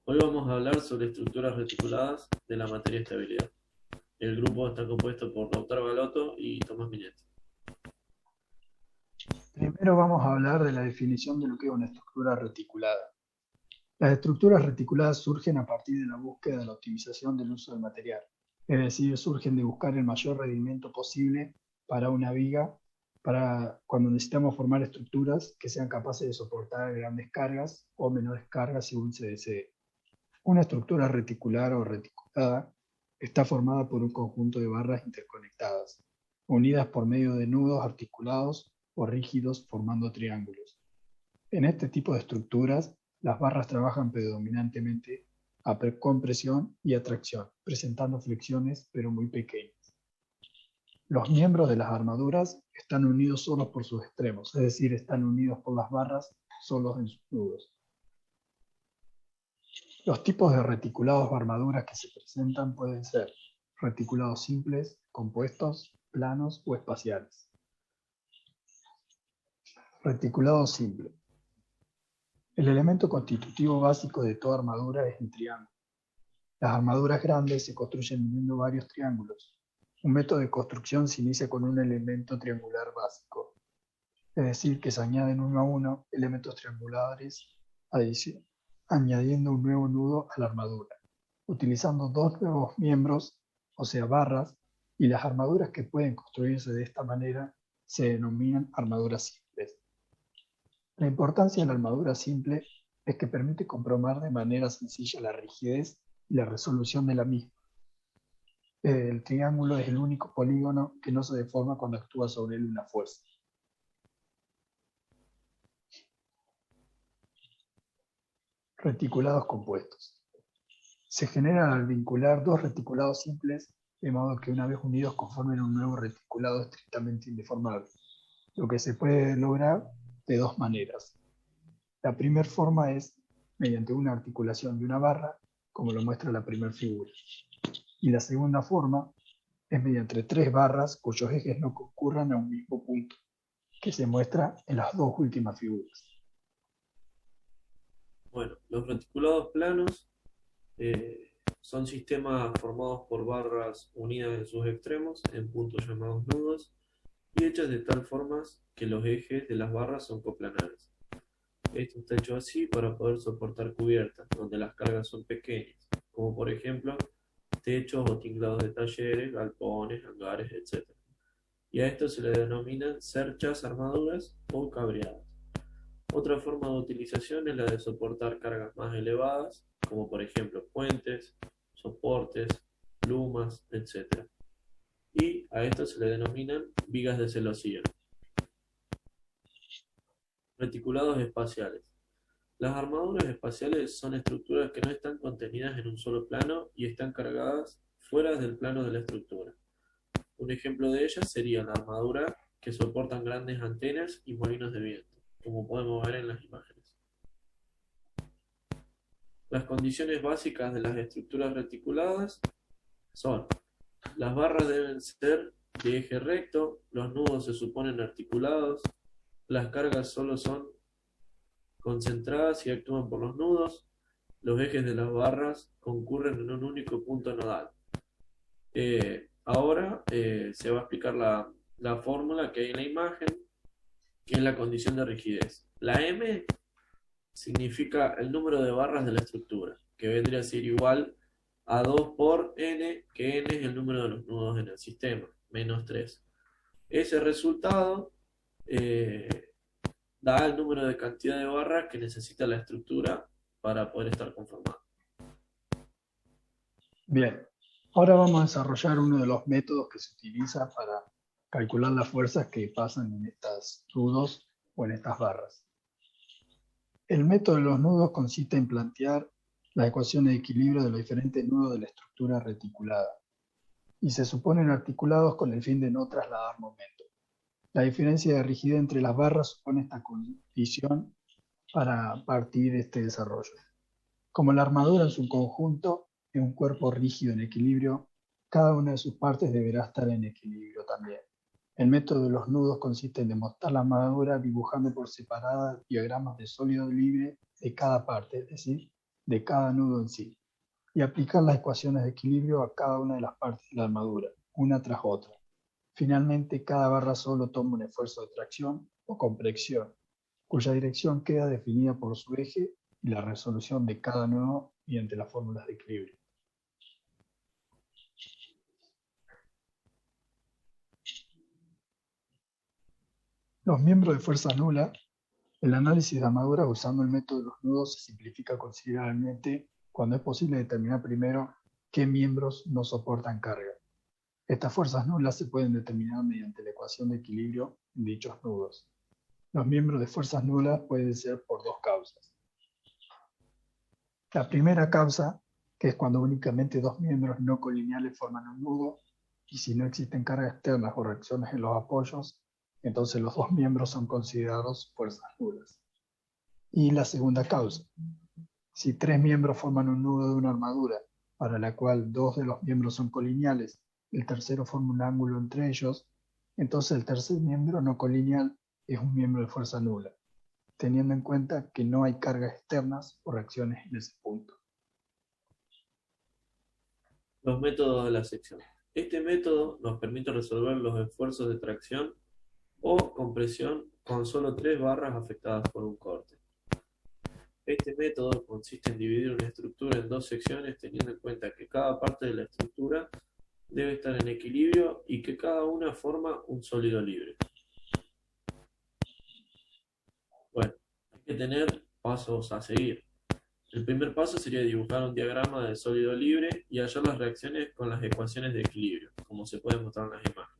Hoy vamos a hablar sobre estructuras reticuladas de la materia estabilidad. El grupo está compuesto por Lautaro Galotto y Tomás Minetti. Primero vamos a hablar de la definición de lo que es una estructura reticulada. Las estructuras reticuladas surgen a partir de la búsqueda de la optimización del uso del material, es decir, surgen de buscar el mayor rendimiento posible para una viga, para cuando necesitamos formar estructuras que sean capaces de soportar grandes cargas o menores cargas según se desee. Una estructura reticular o reticulada está formada por un conjunto de barras interconectadas, unidas por medio de nudos articulados o rígidos formando triángulos. En este tipo de estructuras, las barras trabajan predominantemente con presión y atracción, presentando flexiones pero muy pequeñas. Los miembros de las armaduras están unidos solos por sus extremos, es decir, están unidos por las barras solos en sus nudos. Los tipos de reticulados o armaduras que se presentan pueden ser reticulados simples, compuestos, planos o espaciales. Reticulado simple. El elemento constitutivo básico de toda armadura es el triángulo. Las armaduras grandes se construyen uniendo varios triángulos. Un método de construcción se inicia con un elemento triangular básico, es decir, que se añaden uno a uno elementos triangulares añadiendo un nuevo nudo a la armadura, utilizando dos nuevos miembros, o sea, barras, y las armaduras que pueden construirse de esta manera se denominan armaduras simples. La importancia de la armadura simple es que permite comprobar de manera sencilla la rigidez y la resolución de la misma. El triángulo es el único polígono que no se deforma cuando actúa sobre él una fuerza. Reticulados compuestos. Se generan al vincular dos reticulados simples, de modo que una vez unidos conformen un nuevo reticulado estrictamente indeformable, lo que se puede lograr de dos maneras. La primera forma es mediante una articulación de una barra, como lo muestra la primera figura. Y la segunda forma es mediante tres barras cuyos ejes no concurran a un mismo punto, que se muestra en las dos últimas figuras. Bueno, los reticulados planos son sistemas formados por barras unidas en sus extremos en puntos llamados nudos y hechas de tal forma que los ejes de las barras son coplanares. Esto está hecho así para poder soportar cubiertas, donde las cargas son pequeñas, como por ejemplo techos o tinglados de talleres, galpones, hangares, etc. Y a esto se le denominan cerchas, armaduras o cabreadas. Otra forma de utilización es la de soportar cargas más elevadas, como por ejemplo puentes, soportes, plumas, etc. Y a esto se le denominan vigas de celosía. Reticulados espaciales. Las armaduras espaciales son estructuras que no están contenidas en un solo plano y están cargadas fuera del plano de la estructura. Un ejemplo de ellas sería la armadura que soportan grandes antenas y molinos de viento, como podemos ver en las imágenes. Las condiciones básicas de las estructuras reticuladas son: las barras deben ser de eje recto, los nudos se suponen articulados, las cargas solo son concentradas y actúan por los nudos, los ejes de las barras concurren en un único punto nodal. Ahora se va a explicar la fórmula que hay en la imagen, que es la condición de rigidez. La M significa el número de barras de la estructura, que vendría a ser igual a 2 por n, que n es el número de los nudos en el sistema, menos 3. Ese resultado eh, da el número de cantidad de barras que necesita la estructura para poder estar conformada. Bien, ahora vamos a desarrollar uno de los métodos que se utiliza para calcular las fuerzas que pasan en estos nudos o en estas barras. El método de los nudos consiste en plantear las ecuaciones de equilibrio de los diferentes nudos de la estructura reticulada y se suponen articulados con el fin de no trasladar momento. La diferencia de rigidez entre las barras supone esta condición para partir de este desarrollo. Como la armadura en su conjunto es un cuerpo rígido en equilibrio, cada una de sus partes deberá estar en equilibrio también. El método de los nudos consiste en demostrar la armadura dibujando por separada diagramas de sólido libre de cada parte, es decir, de cada nudo en sí y aplicar las ecuaciones de equilibrio a cada una de las partes de la armadura, una tras otra. Finalmente, cada barra solo toma un esfuerzo de tracción o compresión, cuya dirección queda definida por su eje y la resolución de cada nudo mediante las fórmulas de equilibrio. Los miembros de fuerza nula. El análisis de armaduras usando el método de los nudos se simplifica considerablemente cuando es posible determinar primero qué miembros no soportan carga. Estas fuerzas nulas se pueden determinar mediante la ecuación de equilibrio en dichos nudos. Los miembros de fuerzas nulas pueden ser por dos causas. La primera causa, que es cuando únicamente dos miembros no colineales forman un nudo, y si no existen cargas externas o reacciones en los apoyos, entonces los dos miembros son considerados fuerzas nulas. Y la segunda causa, si tres miembros forman un nudo de una armadura, para la cual dos de los miembros son colineales, el tercero forma un ángulo entre ellos, entonces el tercer miembro no colineal es un miembro de fuerza nula, teniendo en cuenta que no hay cargas externas o reacciones en ese punto. Los métodos de la sección. Este método nos permite resolver los esfuerzos de tracción o compresión con solo 3 barras afectadas por un corte. Este método consiste en dividir una estructura en dos secciones teniendo en cuenta que cada parte de la estructura debe estar en equilibrio y que cada una forma un sólido libre. Bueno, hay que tener pasos a seguir. El primer paso sería dibujar un diagrama de sólido libre y hallar las reacciones con las ecuaciones de equilibrio, como se puede mostrar en las imágenes.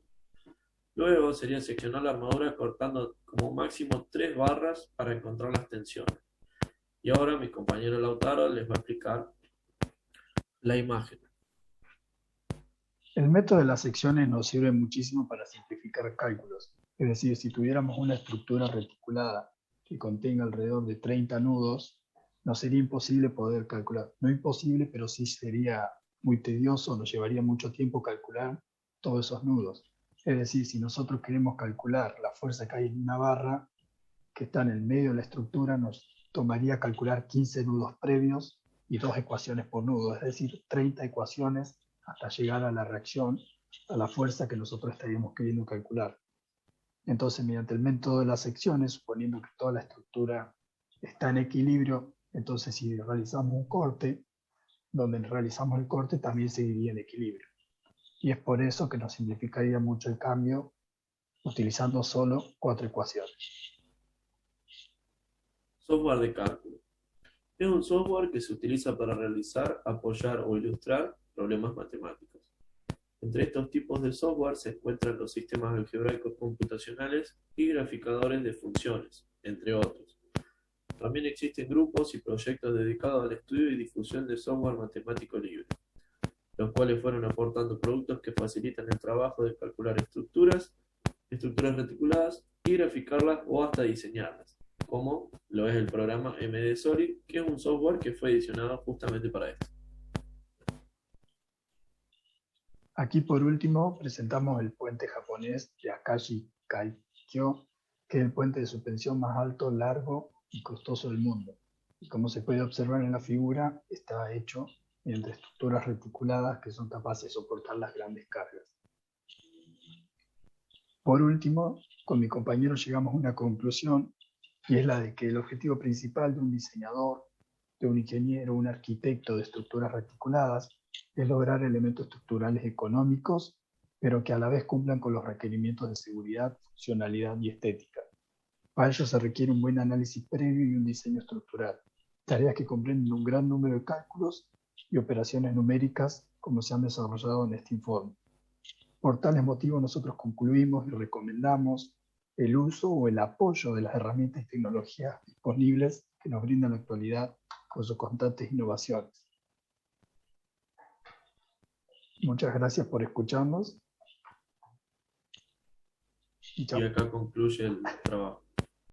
Luego sería seccionar la armadura cortando como máximo 3 barras para encontrar las tensiones. Y ahora mi compañero Lautaro les va a explicar la imagen. El método de las secciones nos sirve muchísimo para simplificar cálculos. Es decir, si tuviéramos una estructura reticulada que contenga alrededor de 30 nudos, nos sería imposible poder calcular. No imposible, pero sí sería muy tedioso, nos llevaría mucho tiempo calcular todos esos nudos. Es decir, si nosotros queremos calcular la fuerza que hay en una barra que está en el medio de la estructura, nos tomaría calcular 15 nudos previos y 2 ecuaciones por nudo, es decir, 30 ecuaciones hasta llegar a la reacción, a la fuerza que nosotros estaríamos queriendo calcular. Entonces, mediante el método de las secciones, suponiendo que toda la estructura está en equilibrio, entonces si realizamos un corte, donde realizamos el corte también seguiría en equilibrio. Y es por eso que nos simplificaría mucho el cambio utilizando solo 4 ecuaciones. Software de cálculo. Es un software que se utiliza para realizar, apoyar o ilustrar problemas matemáticos. Entre estos tipos de software se encuentran los sistemas algebraicos computacionales y graficadores de funciones, entre otros. También existen grupos y proyectos dedicados al estudio y difusión de software matemático libre, los cuales fueron aportando productos que facilitan el trabajo de calcular estructuras reticuladas y graficarlas o hasta diseñarlas, como lo es el programa MD-Solid, que es un software que fue diseñado justamente para esto. Aquí por último presentamos el puente japonés de Akashi Kaikyo, que es el puente de suspensión más alto, largo y costoso del mundo. Y como se puede observar en la figura, está hecho mediante estructuras reticuladas que son capaces de soportar las grandes cargas. Por último, con mi compañero llegamos a una conclusión, y es la de que el objetivo principal de un diseñador, de un ingeniero, un arquitecto de estructuras reticuladas, es lograr elementos estructurales económicos, pero que a la vez cumplan con los requerimientos de seguridad, funcionalidad y estética. Para ello se requiere un buen análisis previo y un diseño estructural, tareas que comprenden un gran número de cálculos y operaciones numéricas como se han desarrollado en este informe. Por tales motivos nosotros concluimos y recomendamos el uso o el apoyo de las herramientas y tecnologías disponibles que nos brinda la actualidad con sus constantes innovaciones. Muchas gracias por escucharnos. Y chao. Y acá concluye el trabajo.